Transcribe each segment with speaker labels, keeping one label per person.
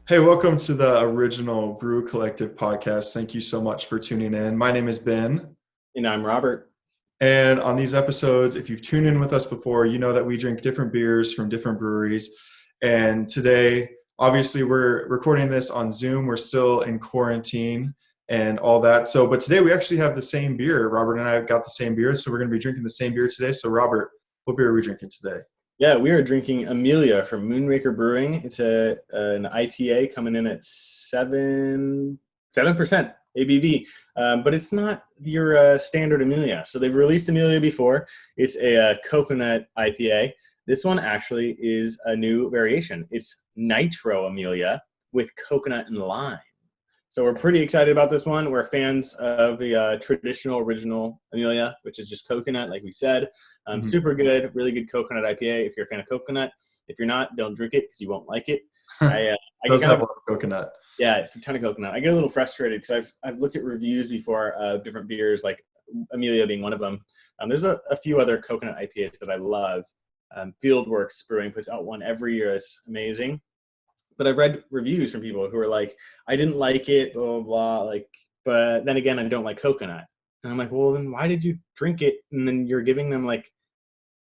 Speaker 1: Hey, welcome to the Original Brew Collective podcast. Thank you so much for tuning in. My name is Ben.
Speaker 2: And I'm Robert.
Speaker 1: And on these episodes, if you've tuned in with us before, you know that we drink different beers from different breweries. And today, obviously, we're recording this on Zoom. We're still in quarantine and all that. But today we actually have the same beer. Robert and I have got the same beer. So we're going to be drinking the same beer today. So, Robert, what beer are we drinking today?
Speaker 2: Yeah, we are drinking Amelia from Moonraker Brewing. It's an IPA coming in at 7% ABV, but it's not your standard Amelia. So they've released Amelia before. It's a coconut IPA. This one actually is a new variation. It's Nitro Amelia with coconut and lime. So we're pretty excited about this one. We're fans of the traditional original Amelia, which is just coconut, like we said. Super good, really good coconut IPA if you're a fan of coconut. If you're not, don't drink it because you won't like it.
Speaker 1: It does have a lot of coconut.
Speaker 2: Yeah, it's a ton of coconut. I get a little frustrated because I've looked at reviews before of different beers, like Amelia being one of them. There's a few other coconut IPAs that I love. Fieldworks Brewing puts out one every year. It's amazing. But I've read reviews from people who are like, I didn't like it, blah, blah, blah. But then again, I don't like coconut. And I'm like, well, then why did you drink it? And then you're giving them like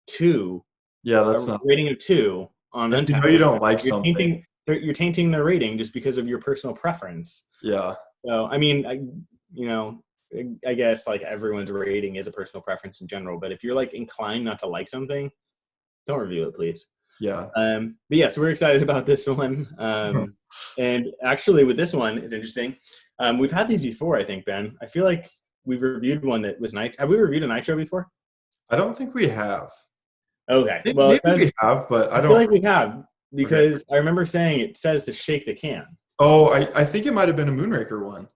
Speaker 2: 2.
Speaker 1: Yeah, that's
Speaker 2: a rating of 2 on Untitled.
Speaker 1: You know you don't like something.
Speaker 2: You're tainting their rating just because of your personal preference.
Speaker 1: Yeah.
Speaker 2: So, I mean, I guess like everyone's rating is a personal preference in general. But if you're like inclined not to like something, don't review it, please.
Speaker 1: Yeah.
Speaker 2: But yeah, so we're excited about this one. And actually with this one, it's interesting. We've had these before, I think, Ben. I feel like we've reviewed one that was Nitro. Have we reviewed a Nitro before?
Speaker 1: I don't think we have.
Speaker 2: Okay.
Speaker 1: Well, maybe we have, but I don't
Speaker 2: feel like we have because I remember saying it says to shake the can.
Speaker 1: Oh, I think it might have been a Moonraker one.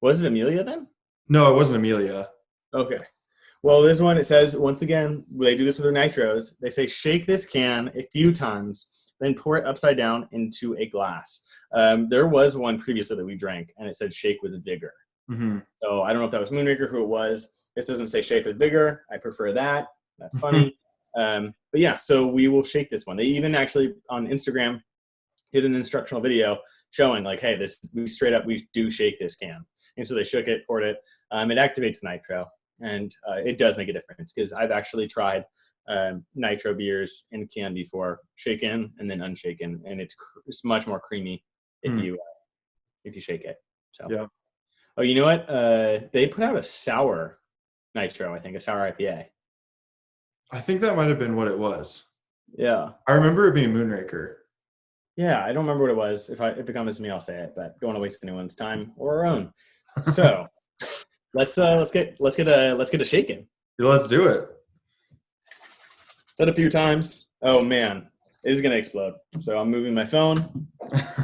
Speaker 2: Was it Amelia then?
Speaker 1: No, it wasn't Amelia.
Speaker 2: Okay. Well, this one, it says, once again, they do this with their nitros. They say, shake this can a few times, then pour it upside down into a glass. There was one previously that we drank, and it said shake with vigor.
Speaker 1: Mm-hmm.
Speaker 2: So I don't know if that was Moonraker, who it was. This doesn't say shake with vigor. I prefer that. That's funny. But yeah, so we will shake this one. They even actually, on Instagram, did an instructional video showing, like, hey, we do shake this can. And so they shook it, poured it. It activates nitro. And it does make a difference because I've actually tried nitro beers in can before, shaken and then unshaken, and it's much more creamy if you shake it. So
Speaker 1: yeah.
Speaker 2: Oh, you know what? They put out a sour nitro, I think, a sour IPA.
Speaker 1: I think that might have been what it was.
Speaker 2: Yeah.
Speaker 1: I remember it being Moonraker.
Speaker 2: Yeah, I don't remember what it was. If it comes to me, I'll say it, but don't want to waste anyone's time or our own. So. Let's get a shaken.
Speaker 1: Yeah, let's do it.
Speaker 2: Said a few times. Oh man, it is gonna explode. So I'm moving my phone.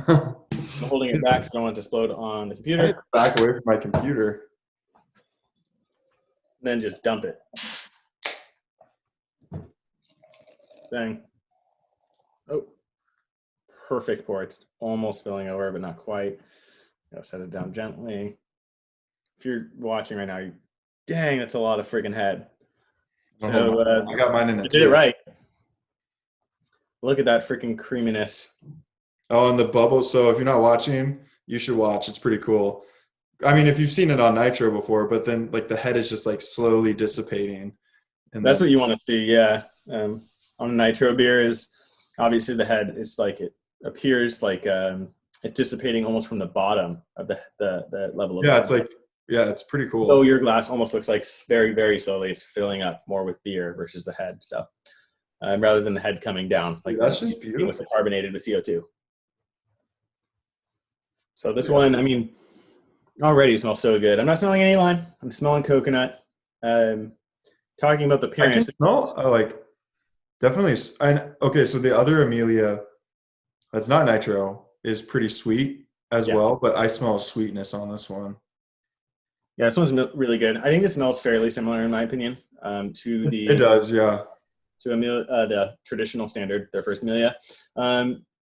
Speaker 2: I'm holding it back so I don't want it to explode on the computer.
Speaker 1: Back away from my computer.
Speaker 2: Then just dump it. Dang. Oh, perfect pour. It's almost spilling over, but not quite. Gotta set it down gently. If you're watching right now, dang, that's a lot of freaking head. So
Speaker 1: I got mine in it.
Speaker 2: You did it right. Look at that freaking creaminess.
Speaker 1: Oh, and the bubbles. So if you're not watching, you should watch. It's pretty cool. I mean, if you've seen it on Nitro before, but then like the head is just like slowly dissipating.
Speaker 2: And that's what you want to see, yeah. On a Nitro beer is obviously the head is like it appears like it's dissipating almost from the bottom of the level of.
Speaker 1: Yeah, it's like. Yeah, it's pretty cool.
Speaker 2: So your glass almost looks like very, very slowly it's filling up more with beer versus the head. So rather than the head coming down, like
Speaker 1: that's just beautiful
Speaker 2: with the carbonated with CO2. So this one, I mean, already smells so good. I'm not smelling any lime. I'm smelling coconut. Talking about the appearance.
Speaker 1: Definitely. Okay, so the other Amelia that's not Nitro is pretty sweet as well, but I smell sweetness on this one.
Speaker 2: Yeah, this one's really good. I think this smells fairly similar, in my opinion, to the.
Speaker 1: It does, yeah.
Speaker 2: To Amelia, the traditional standard, their first Amelia.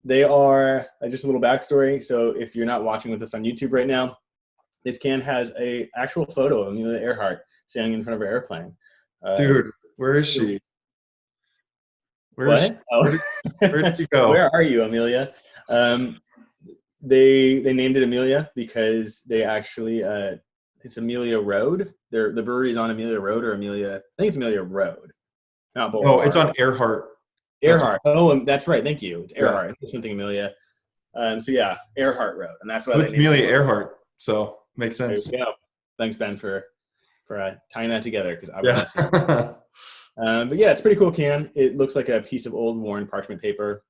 Speaker 2: They are just a little backstory. So if you're not watching with us on YouTube right now, this can has a actual photo of Amelia Earhart standing in front of her airplane.
Speaker 1: Dude, where is she?
Speaker 2: Where did she go? Where are you, Amelia? they named it Amelia because they actually it's Amelia Road. The brewery's on Amelia Road or Amelia. I think it's Amelia Road, not Boulevard.
Speaker 1: No, it's on Earhart.
Speaker 2: Earhart. That's right. Thank you. It's Earhart. Yeah. It's something Amelia. So yeah, Earhart Road, and that's why they named
Speaker 1: Amelia Earhart. So makes sense.
Speaker 2: Yeah. Thanks, Ben, for tying that together because I
Speaker 1: yeah.
Speaker 2: But yeah, it's a pretty cool can. It looks like a piece of old worn parchment paper.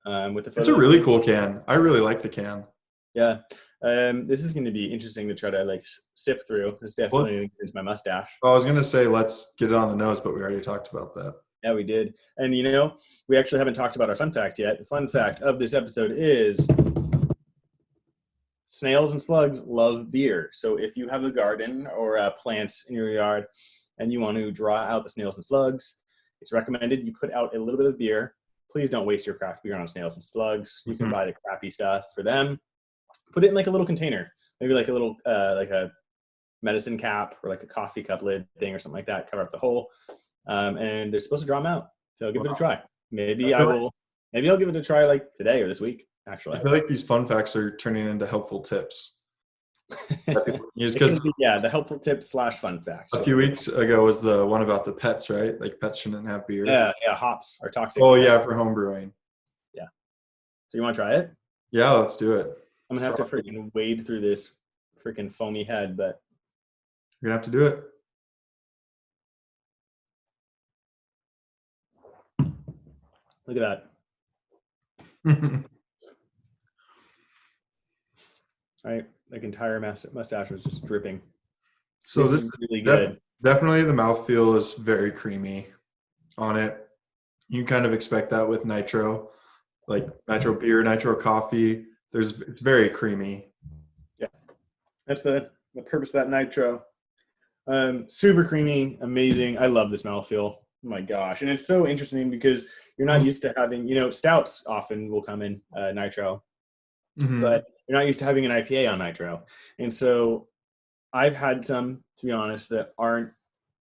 Speaker 2: With the
Speaker 1: it's a really cool can. I really like the can.
Speaker 2: Yeah. This is going to be interesting to try to like sip through. It's definitely into my mustache.
Speaker 1: I was going to say let's get it on the nose, but we already talked about that.
Speaker 2: Yeah, we did. And we actually haven't talked about our fun fact yet. The fun fact of this episode is snails and slugs love beer. So if you have a garden or plants in your yard and you want to draw out the snails and slugs, it's recommended you put out a little bit of beer. Please don't waste your craft beer on snails and slugs. You can buy the crappy stuff for them. Put it in like a little container, maybe like a little like a medicine cap or like a coffee cup lid thing or something like that. Cover up the hole, and they're supposed to draw them out. So give it a try. Maybe I'll give it a try like today or this week. Actually,
Speaker 1: I feel like these fun facts are turning into helpful tips.
Speaker 2: The helpful tips / fun facts.
Speaker 1: A few weeks ago was the one about the pets, right? Like pets shouldn't have beer.
Speaker 2: Yeah, hops are toxic.
Speaker 1: Oh yeah, for home brewing.
Speaker 2: Yeah. So you want to try it?
Speaker 1: Yeah, let's do it.
Speaker 2: I'm gonna have to freaking wade through this freaking foamy head, but
Speaker 1: you're gonna have to do it.
Speaker 2: Look at that. Right, like entire mustache was just dripping.
Speaker 1: So this is really good. Definitely the mouthfeel is very creamy on it. You kind of expect that with nitro, like nitro beer, nitro coffee. It's very creamy.
Speaker 2: Yeah, that's the purpose of that nitro. Super creamy, amazing. I love this mouthfeel. Oh my gosh, and it's so interesting because you're not used to having, stouts often will come in nitro, but you're not used to having an IPA on nitro. And so I've had some, to be honest, that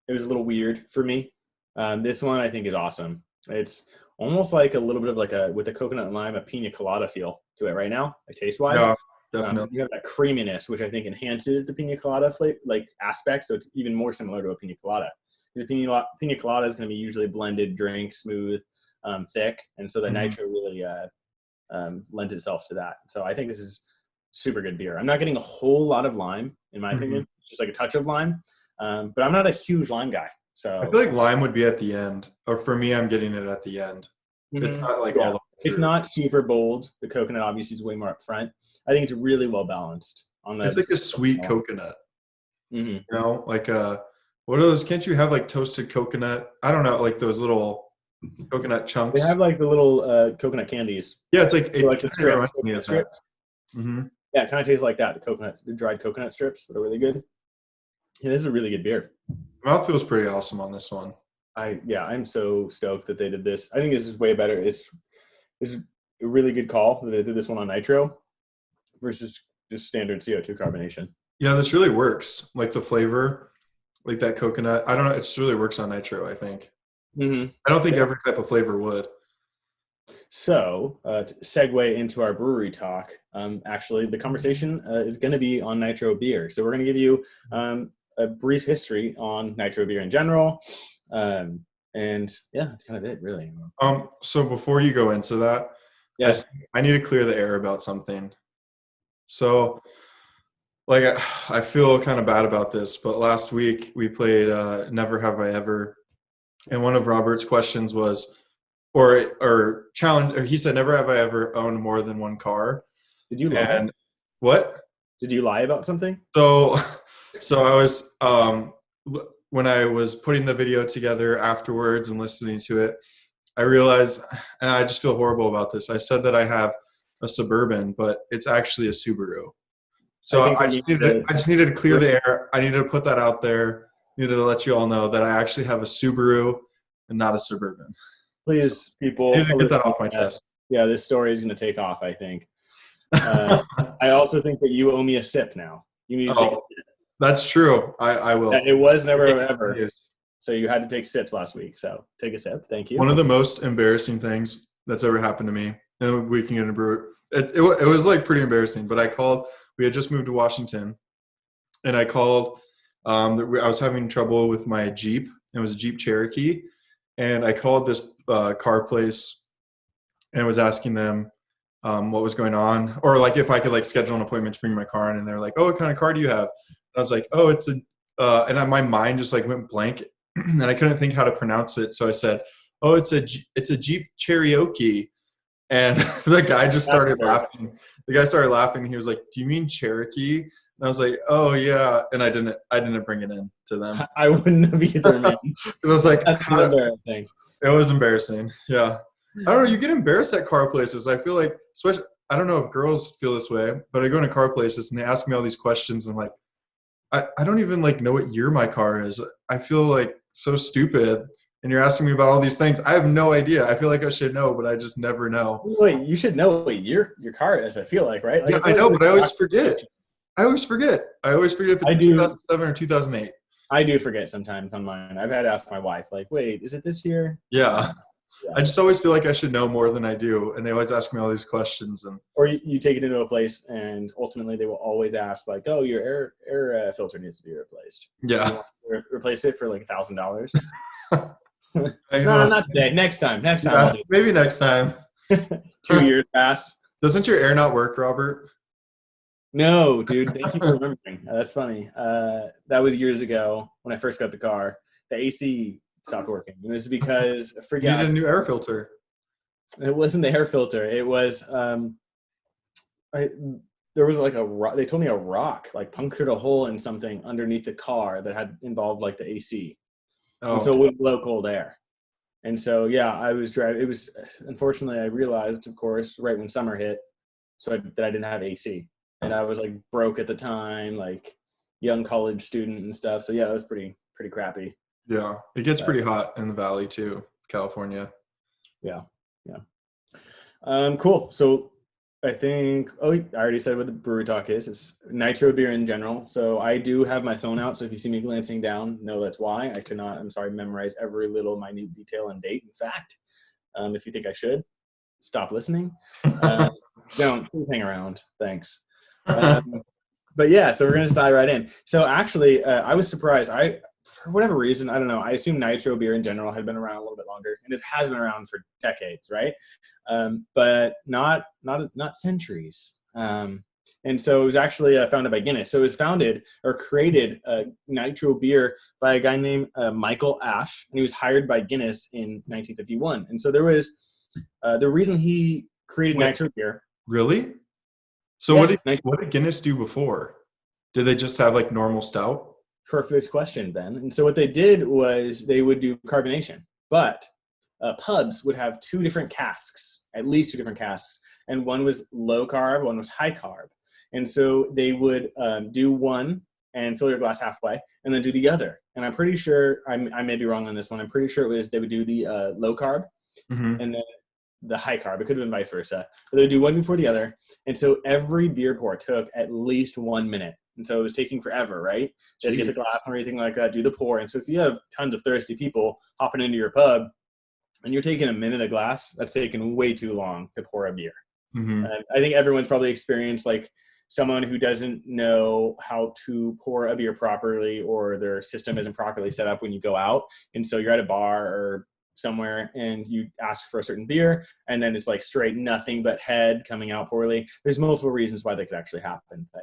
Speaker 2: it was a little weird for me. This one I think is awesome. It's almost like a little bit of with the coconut and lime, a pina colada feel to it right now, like taste-wise.
Speaker 1: Yeah, definitely.
Speaker 2: You have that creaminess, which I think enhances the pina colada aspect, so it's even more similar to a pina colada. Because a pina colada is going to be usually blended drink, smooth, thick, and so the nitro really lends itself to that. So I think this is super good beer. I'm not getting a whole lot of lime, in my opinion. It's just like a touch of lime, but I'm not a huge lime guy. So
Speaker 1: I feel like lime would be at the end, or for me, I'm getting it at the end. It's not like all the way through.
Speaker 2: It's not super bold. The coconut obviously is way more up front. I think it's really well balanced.
Speaker 1: It's like a sweet coconut. Like what are those? Can't you have like toasted coconut? I don't know, like those little coconut chunks.
Speaker 2: They have like the little coconut candies.
Speaker 1: Yeah, it's like
Speaker 2: the strips. Yeah, it kind of tastes like that. The dried coconut strips that are really good. Yeah, this is a really good beer.
Speaker 1: Mouth feels pretty awesome on this one.
Speaker 2: I'm so stoked that they did this. I think this is way better. This is a really good call that they did this one on nitro versus just standard CO2 carbonation.
Speaker 1: Yeah, this really works. Like the flavor, like that coconut. I don't know. It just really works on nitro, I think. I don't think every type of flavor would.
Speaker 2: So to segue into our brewery talk, actually the conversation is going to be on nitro beer. So we're going to give you a brief history on nitro beer in general. And yeah, that's kind of it, really.
Speaker 1: So before you go into that,
Speaker 2: yes,
Speaker 1: I need to clear the air about something. So like I feel kind of bad about this, but last week we played Never Have I Ever, and one of Robert's questions was, or challenge, or he said, never have I ever owned more than one car.
Speaker 2: Did you lie?
Speaker 1: What?
Speaker 2: Did you lie about something?
Speaker 1: So I was when I was putting the video together afterwards and listening to it, I realized, and I just feel horrible about this. I said that I have a Suburban, but it's actually a Subaru. So I just needed to clear the air. I needed to put that out there. Needed to let you all know that I actually have a Subaru and not a Suburban.
Speaker 2: Please, people,
Speaker 1: get that off my chest.
Speaker 2: Yeah, this story is going to take off, I think. I also think that you owe me a sip now. You need to take a sip.
Speaker 1: That's true. I will.
Speaker 2: It was never ever. So you had to take sips last week. So take a sip. Thank you.
Speaker 1: One of the most embarrassing things that's ever happened to me, and we can get into brew, it was like pretty embarrassing. But I called. We had just moved to Washington, and I called. I was having trouble with my Jeep. It was a Jeep Cherokee, and I called this car place and was asking them what was going on, or like if I could like schedule an appointment to bring my car in. And they're like, "Oh, what kind of car do you have?" And I was like, "Oh, it's a," my mind just like went blank, and I couldn't think how to pronounce it. So I said, "Oh, it's a Jeep Cherokee," and the guy just started laughing. The guy started laughing. He was like, "Do you mean Cherokee?" And I was like, "Oh yeah," and I didn't bring it in to them.
Speaker 2: I wouldn't have either, man.
Speaker 1: Because I was like,
Speaker 2: That's embarrassing.
Speaker 1: It was embarrassing. Yeah. I don't know. You get embarrassed at car places. I feel like, especially, I don't know if girls feel this way, but I go into car places and they ask me all these questions. And I'm like, I don't even like know what year my car is. I feel like so stupid. And you're asking me about all these things. I have no idea. I feel like I should know, but I just never know.
Speaker 2: Wait, you should know what your car is, I feel like, right? Like,
Speaker 1: Yeah, I know, but I always forget. I always forget if it's 2007 or 2008.
Speaker 2: I do forget sometimes on mine. I've had to ask my wife, like, wait, is it this year?
Speaker 1: Yeah. I just always feel like I should know more than I do. And they always ask me all these questions.
Speaker 2: Or you take it into a place and ultimately they will always ask, like, oh, your air filter needs to be replaced.
Speaker 1: Yeah.
Speaker 2: Replace it for like $1,000. No, not today. Next time.
Speaker 1: Yeah,
Speaker 2: I'll do it.
Speaker 1: maybe next time.
Speaker 2: 2 years pass.
Speaker 1: Doesn't your air not work, Robert?
Speaker 2: No, dude. Thank you for remembering. That's funny. That was years ago when I first got the car. The AC stopped working. It was because I forgot.
Speaker 1: You need a new air filter.
Speaker 2: It wasn't the air filter. It was there was like a rock. They told me a rock like punctured a hole in something underneath the car that had involved like the AC.
Speaker 1: Oh,
Speaker 2: and so it wouldn't blow cold air. And so, yeah, I was driving. It was, unfortunately, I realized, of course, right when summer hit, that I didn't have AC. And I was like broke at the time, like young college student and stuff. So, yeah, it was pretty crappy.
Speaker 1: Yeah. It gets pretty hot in the valley too, California.
Speaker 2: Yeah. Cool. So I think, I already said what the brewery talk is. It's nitro beer in general. So I do have my phone out. So if you see me glancing down, know that's why. I could not, I'm sorry, memorize every little minute detail and date. In fact, if you think I should, stop listening. Don't, please hang around. Thanks. But yeah, so we're going to dive right in. So actually, I was surprised. For whatever reason, I don't know. I assume nitro beer in general had been around a little bit longer, and it has been around for decades, right? But not centuries. And so it was actually founded by Guinness. So it was founded or created nitro beer by a guy named Michael Ash, and he was hired by Guinness in 1951. And so there was the reason he created nitro beer.
Speaker 1: Really? So yeah, what did Guinness do before? Did they just have like normal stout?
Speaker 2: Perfect question, Ben. And so what they did was they would do carbonation, but pubs would have two different casks, at least two different casks, and one was low carb, one was high carb. And so they would do one and fill your glass halfway, and then do the other. And I'm pretty sure, I may be wrong on this one, I'm pretty sure it was they would do the low carb, and then the high carb. It could have been vice versa. But they would do one before the other. And so every beer pour took at least 1 minute. And so it was taking forever, right? You had to get the glass or anything like that, do the pour. And so if you have tons of thirsty people hopping into your pub and you're taking a minute a glass, that's taking way too long to pour a beer.
Speaker 1: Mm-hmm.
Speaker 2: I think everyone's probably experienced like someone who doesn't know how to pour a beer properly, or their system isn't properly set up when you go out. And so you're at a bar or somewhere and you ask for a certain beer and then it's like straight nothing but head coming out poorly. There's multiple reasons why that could actually happen. But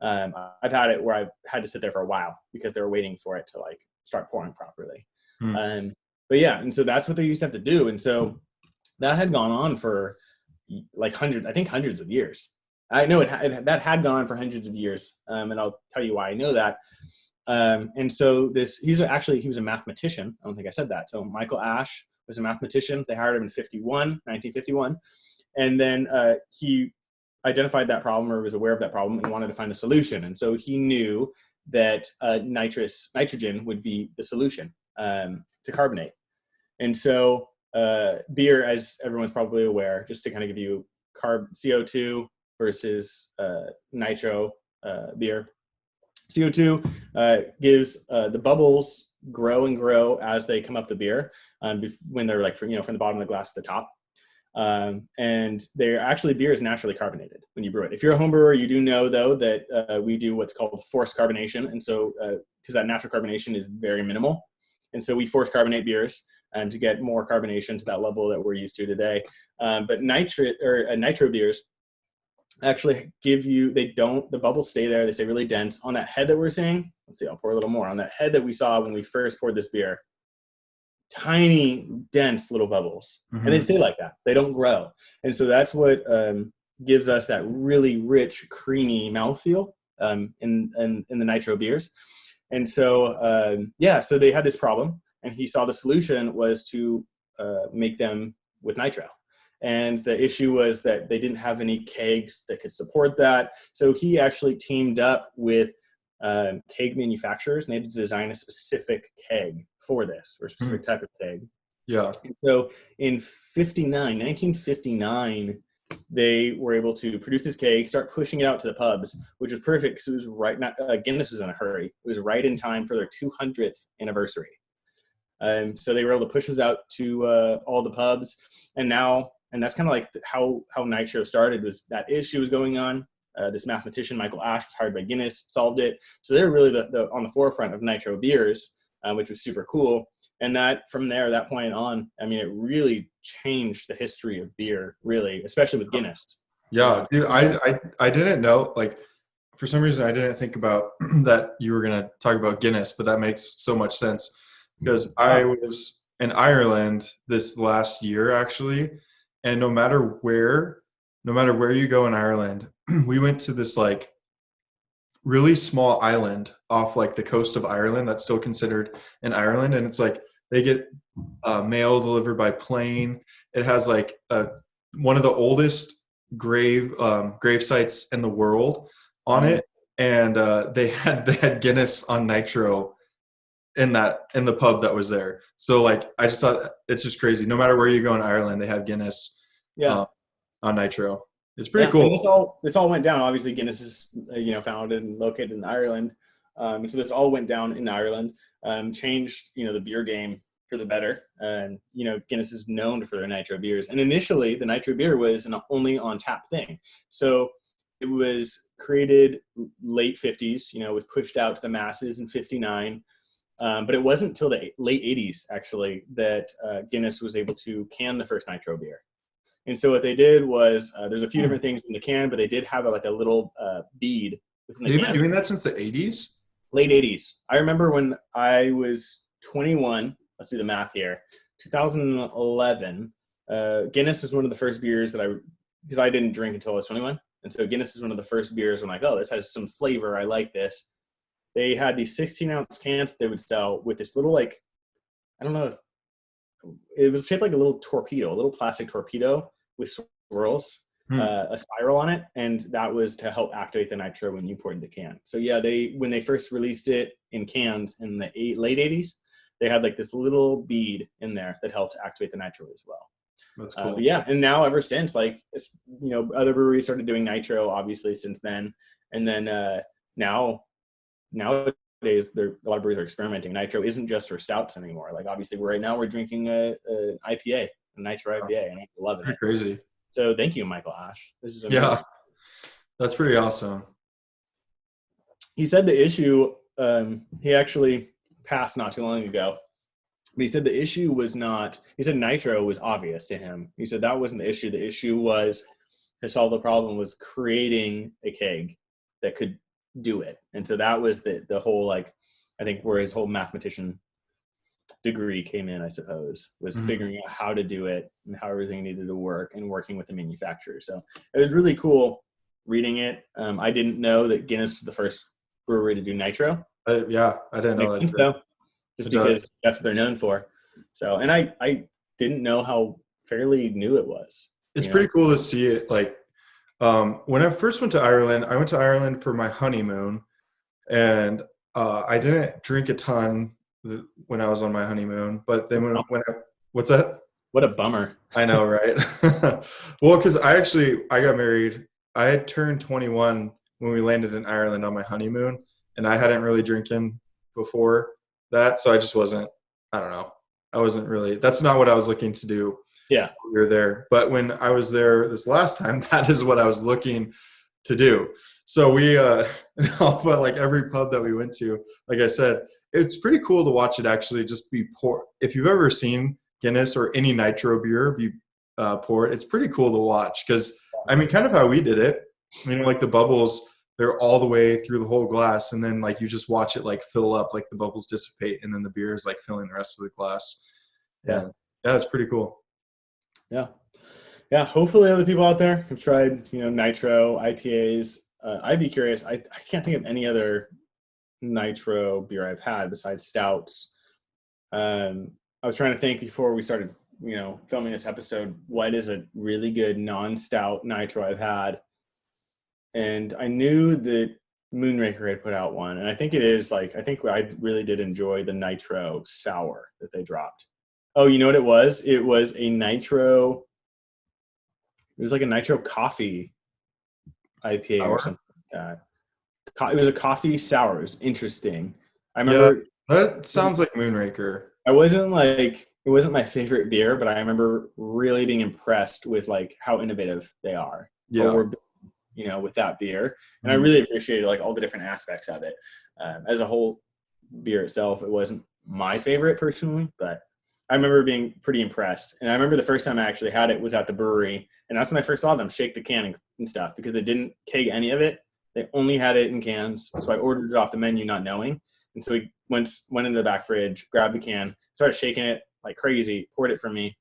Speaker 2: I've had it where I've had to sit there for a while because they were waiting for it to like start pouring properly. But yeah, and so that's what they used to have to do. And so that had gone on for like hundreds of years. I know that had gone on for hundreds of years. And I'll tell you why I know that. And so he was a mathematician. I don't think I said that. So Michael Ash was a mathematician. They hired him in 1951. And then he identified that problem, or was aware of that problem, and wanted to find a solution. And so he knew that nitrogen would be the solution to carbonate. And so beer, as everyone's probably aware, just to kind of give you CO2 versus nitro beer. CO2 gives the bubbles grow and grow as they come up the beer when they're like from the bottom of the glass to the top. And they're actually, beer is naturally carbonated when you brew it. If you're a home brewer, you do know though that we do what's called forced carbonation, and so because that natural carbonation is very minimal, and so we force carbonate beers to get more carbonation to that level that we're used to today. But nitro beers actually give you, the bubbles stay there, they stay really dense on that head that we're seeing. Let's see, I'll pour a little more on that head that we saw when we first poured this beer. Tiny, dense little bubbles, and they stay like that. They don't grow, and so that's what gives us that really rich, creamy mouthfeel in the nitro beers. And so, so they had this problem, and he saw the solution was to make them with nitro. And the issue was that they didn't have any kegs that could support that. So he actually teamed up with keg manufacturers, and they had to design a specific keg for this, or a specific type of keg.
Speaker 1: Yeah.
Speaker 2: And so in 1959, they were able to produce this keg, start pushing it out to the pubs, which was perfect because it was right. Guinness was in a hurry. It was right in time for their 200th anniversary. So they were able to push this out to all the pubs, and that's kind of like how Nitro started. Was that issue was going on. This mathematician, Michael Ash, was hired by Guinness, solved it. So they're really on the forefront of nitro beers, which was super cool. And that from there, that point on, I mean, it really changed the history of beer, really, especially with Guinness.
Speaker 1: Yeah, dude, I didn't know, like, for some reason, I didn't think about that you were going to talk about Guinness, but that makes so much sense because I was in Ireland this last year, actually, and no matter where you go in Ireland, we went to this like really small island off like the coast of Ireland that's still considered in Ireland, and it's like they get mail delivered by plane. It has like one of the oldest grave sites in the world on it, and they had Guinness on nitro in the pub that was there. So like I just thought it's just crazy. No matter where you go in Ireland, they have Guinness on nitro. It's pretty cool.
Speaker 2: And this all went down. Obviously, Guinness is founded and located in Ireland. So this all went down in Ireland. Changed the beer game for the better. And Guinness is known for their nitro beers. And initially, the nitro beer was an only on tap thing. So it was created late 50s. Was pushed out to the masses in 59. But it wasn't until the late 80s actually that Guinness was able to can the first nitro beer. And so what they did was there's a few different things in the can, but they did have a little bead within the can.
Speaker 1: They've been doing that since the 80s?
Speaker 2: Late 80s. I remember when I was 21, let's do the math here, 2011, Guinness was one of the first beers that because I didn't drink until I was 21. And so Guinness is one of the first beers I'm like, oh, this has some flavor. I like this. They had these 16-ounce cans they would sell with this little, I don't know if it was shaped like a little torpedo, a little plastic torpedo with swirls, a spiral on it, and that was to help activate the nitro when you poured the can. So yeah, when they first released it in cans in the late 80s, they had this little bead in there that helped activate the nitro as well.
Speaker 1: That's cool.
Speaker 2: But yeah, and now ever since, other breweries started doing nitro obviously since then, and then nowadays a lot of breweries are experimenting. Nitro isn't just for stouts anymore. Obviously right now we're drinking an IPA, a nitro IPA, and I'm loving it.
Speaker 1: Crazy.
Speaker 2: So thank you, Michael Ash. This is amazing.
Speaker 1: Yeah, that's pretty awesome.
Speaker 2: He said the issue, he actually passed not too long ago, but he said the issue was not, he said nitro was obvious to him. He said that wasn't the issue. The issue was, to solve the problem, was creating a keg that could do it. And so that was the whole, I think where his whole mathematician degree came in, I suppose, was figuring out how to do it and how everything needed to work and working with the manufacturer. So it was really cool reading it. I didn't know that Guinness was the first brewery to do nitro.
Speaker 1: I didn't know that.
Speaker 2: So, just because that's what they're known for. So, and I didn't know how fairly new it was.
Speaker 1: It's pretty cool to see it. When I first went to Ireland, I went to Ireland for my honeymoon, and I didn't drink a ton when I was on my honeymoon. But then what's that?
Speaker 2: What a bummer.
Speaker 1: I know, right? Well, because I got married. I had turned 21 when we landed in Ireland on my honeymoon, and I hadn't really drinking before that, so I just wasn't. I don't know. I wasn't really. That's not what I was looking to do.
Speaker 2: Yeah.
Speaker 1: We were there. But when I was there this last time, that is what I was looking to do. So we, but like every pub that we went to, like I said, it's pretty cool to watch it actually just be poured. If you've ever seen Guinness or any nitro beer be poured, it's pretty cool to watch because, I mean, kind of how we did it, like the bubbles, they're all the way through the whole glass, and then like you just watch it like fill up, like the bubbles dissipate, and then the beer is like filling the rest of the glass. Yeah, it's pretty cool.
Speaker 2: Yeah. Hopefully other people out there have tried, nitro IPAs. I'd be curious. I can't think of any other nitro beer I've had besides stouts. I was trying to think before we started, filming this episode, what is a really good non-stout nitro I've had? And I knew that Moonraker had put out one, and I think it is I think I really did enjoy the nitro sour that they dropped. Oh, you know what it was? It was a nitro. It was like a nitro coffee IPA
Speaker 1: Sour?
Speaker 2: or something like that. It was a coffee sour. It was interesting. I remember.
Speaker 1: That sounds like Moonraker.
Speaker 2: It wasn't my favorite beer, but I remember really being impressed with like how innovative they are.
Speaker 1: Yeah.
Speaker 2: Or, with that beer. And I really appreciated like all the different aspects of it. As a whole beer itself, it wasn't my favorite personally, but I remember being pretty impressed. And I remember the first time I actually had it was at the brewery. And that's when I first saw them shake the can and stuff because they didn't keg any of it. They only had it in cans. So I ordered it off the menu not knowing. And so we went into the back fridge, grabbed the can, started shaking it like crazy, poured it for me.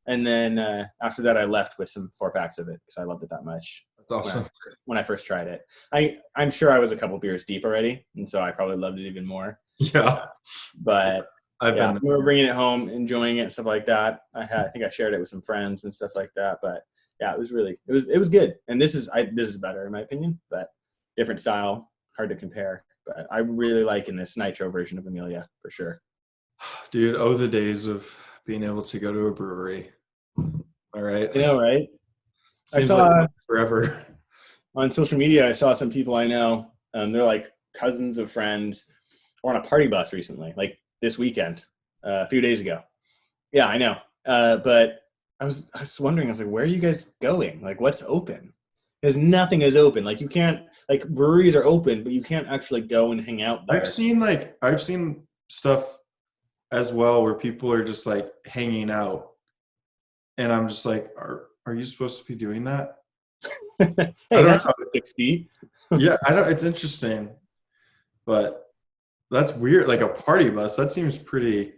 Speaker 2: And then after that, I left with some 4-packs of it because I loved it that much.
Speaker 1: That's awesome.
Speaker 2: When I first tried it. I'm sure I was a couple beers deep already. And so I probably loved it even more.
Speaker 1: Yeah.
Speaker 2: But I remember bringing it home, enjoying it, stuff like that. I think I shared it with some friends and stuff like that. But yeah, it was good. And this is better in my opinion, but different style, hard to compare. But I'm really liking this nitro version of Amelia for sure.
Speaker 1: Dude, the days of being able to go to a brewery. All right.
Speaker 2: I know, right?
Speaker 1: Seems like forever.
Speaker 2: On social media, I saw some people I know. They're like cousins of friends, or on a party bus recently, like this weekend, a few days ago. Yeah, I know. But I was wondering, I was like, where are you guys going? Like, what's open? Because nothing is open. Like, you can't, like, breweries are open, but you can't actually go and hang out there.
Speaker 1: I've seen stuff as well where people are just like hanging out, and I'm just like, are you supposed to be doing that?
Speaker 2: Hey, that's 6 feet.
Speaker 1: Yeah, I don't. It's interesting, but that's weird. Like a party bus, that seems pretty.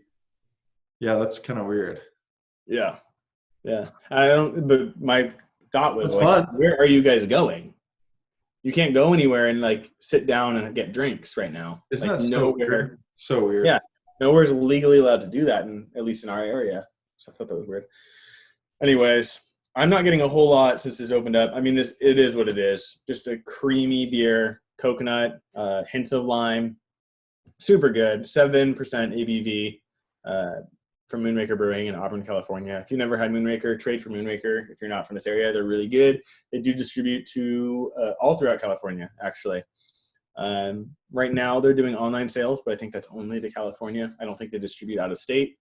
Speaker 1: Yeah, that's kind of weird.
Speaker 2: Yeah. I don't. But my thought was like,
Speaker 1: fun.
Speaker 2: Where are you guys going? You can't go anywhere and like sit down and get drinks right now.
Speaker 1: Isn't
Speaker 2: like,
Speaker 1: that so weird? So weird.
Speaker 2: Yeah, nowhere's legally allowed to do that, at least in our area. So I thought that was weird. Anyways, I'm not getting a whole lot since this opened up. I mean, it is what it is. Just a creamy beer, coconut, hints of lime. Super good. 7% ABV from Moonraker Brewing in Auburn, California. If you've never had Moonraker, trade for Moonraker. If you're not from this area, they're really good. They do distribute to all throughout California, actually. Right now, they're doing online sales, but I think that's only to California. I don't think they distribute out of state.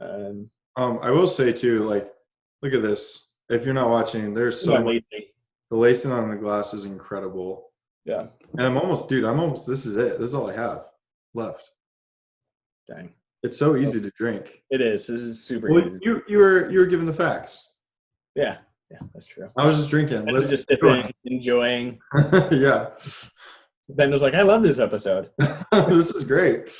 Speaker 1: I will say, too, like, look at this. If you're not watching, there's so much. The lacing on the glass is incredible.
Speaker 2: Yeah.
Speaker 1: And this is it. This is all I have left.
Speaker 2: Dang.
Speaker 1: It's so easy to drink.
Speaker 2: It is. This is super easy.
Speaker 1: You were given the facts.
Speaker 2: Yeah, that's true.
Speaker 1: I was just drinking.
Speaker 2: Let's just sipping, enjoying.
Speaker 1: Yeah.
Speaker 2: Ben was like, I love this episode.
Speaker 1: This is great.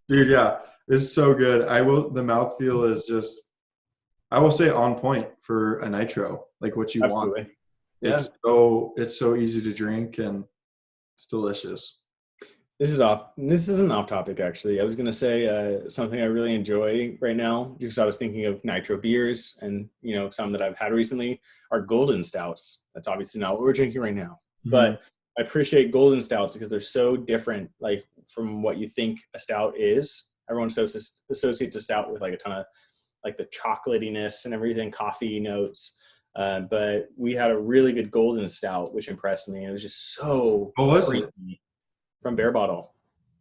Speaker 1: Dude, yeah. It's so good. The mouthfeel is just, I will say, on point for a nitro, like what you want. Yeah. It's so easy to drink and it's delicious.
Speaker 2: This is an off topic, actually. I was going to say something I really enjoy right now, because I was thinking of nitro beers, and some that I've had recently are golden stouts. That's obviously not what we're drinking right now, but I appreciate golden stouts because they're so different, like from what you think a stout is. Everyone associates a stout with like a ton of like the chocolatiness and everything, coffee notes. But we had a really good golden stout, which impressed me. It was just so creamy. From Bear Bottle.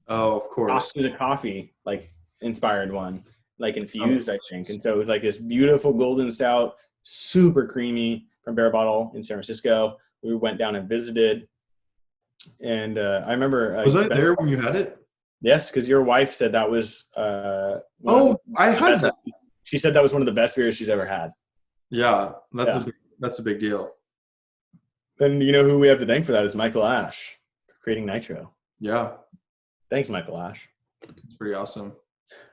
Speaker 1: Oh, of course.
Speaker 2: It was a coffee like inspired one, like infused, I think. And so it was like this beautiful golden stout, super creamy from Bear Bottle in San Francisco. We went down and visited. And I remember...
Speaker 1: was I there when you had it?
Speaker 2: Yes, because your wife said that was...
Speaker 1: I had that.
Speaker 2: She said that was one of the best beers she's ever had.
Speaker 1: Yeah, that's a big deal.
Speaker 2: And you know who we have to thank for that is Michael Ash for creating Nitro.
Speaker 1: Yeah.
Speaker 2: Thanks, Michael Ash.
Speaker 1: It's pretty awesome.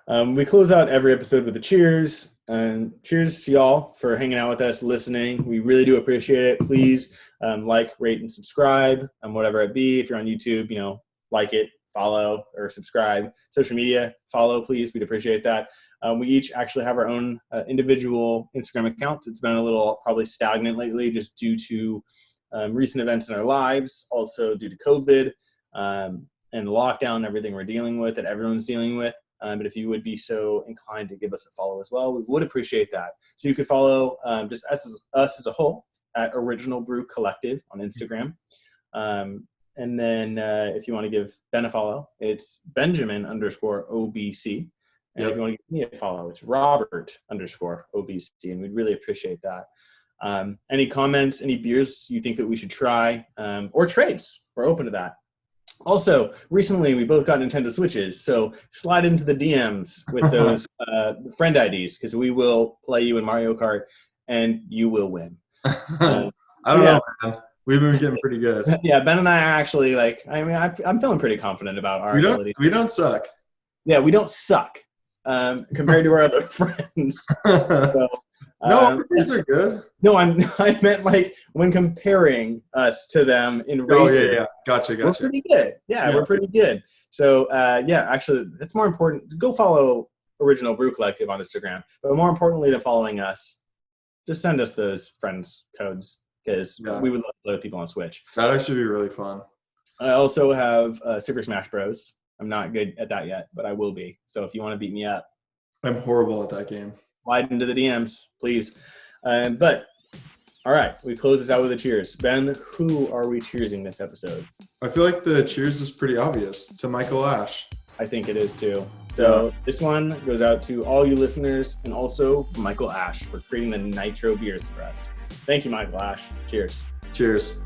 Speaker 2: We close out every episode with a cheers. And cheers to y'all for hanging out with us, listening. We really do appreciate it. Please like, rate, and subscribe on whatever it be. If you're on YouTube, like it, follow, or subscribe. Social media, follow, please. We'd appreciate that. We each actually have our own individual Instagram accounts. It's been a little probably stagnant lately just due to recent events in our lives, also due to COVID and the lockdown and everything we're dealing with, that everyone's dealing with. But if you would be so inclined to give us a follow as well, we would appreciate that. So you could follow just us as a whole at Original Brew Collective on Instagram. And then if you want to give Ben a follow, it's Benjamin_OBC. And if you want to give me a follow, it's Robert_OBC. And we'd really appreciate that. Any comments, any beers you think that we should try, or trades, we're open to that. Also, recently we both got Nintendo Switches, so slide into the DMs with those friend IDs, because we will play you in Mario Kart, and you will win.
Speaker 1: I don't know, man. We've been getting pretty good.
Speaker 2: Yeah, Ben and I are actually I'm feeling pretty confident about our ability.
Speaker 1: We don't suck.
Speaker 2: Yeah, we don't suck compared to our other friends. So,
Speaker 1: no, our friends are good.
Speaker 2: No, I meant like when comparing us to them in racing.
Speaker 1: Oh, yeah. Gotcha.
Speaker 2: We're pretty good. Yeah, we're pretty good. So, actually, that's more important. Go follow Original Brew Collective on Instagram. But more importantly than following us, just send us those friends codes, because we would love to play with people on Switch.
Speaker 1: That'd actually be really fun.
Speaker 2: I also have Super Smash Bros. I'm not good at that yet, but I will be. So if you want to beat me up.
Speaker 1: I'm horrible at that game.
Speaker 2: Slide into the DMs, please. But, all right, we close this out with a cheers. Ben, who are we cheersing this episode?
Speaker 1: I feel like the cheers is pretty obvious. To Michael Ash.
Speaker 2: I think it is too. So this one goes out to all you listeners, and also Michael Ash for creating the Nitro beers for us. Thank you, Michael Ash. Cheers.
Speaker 1: Cheers.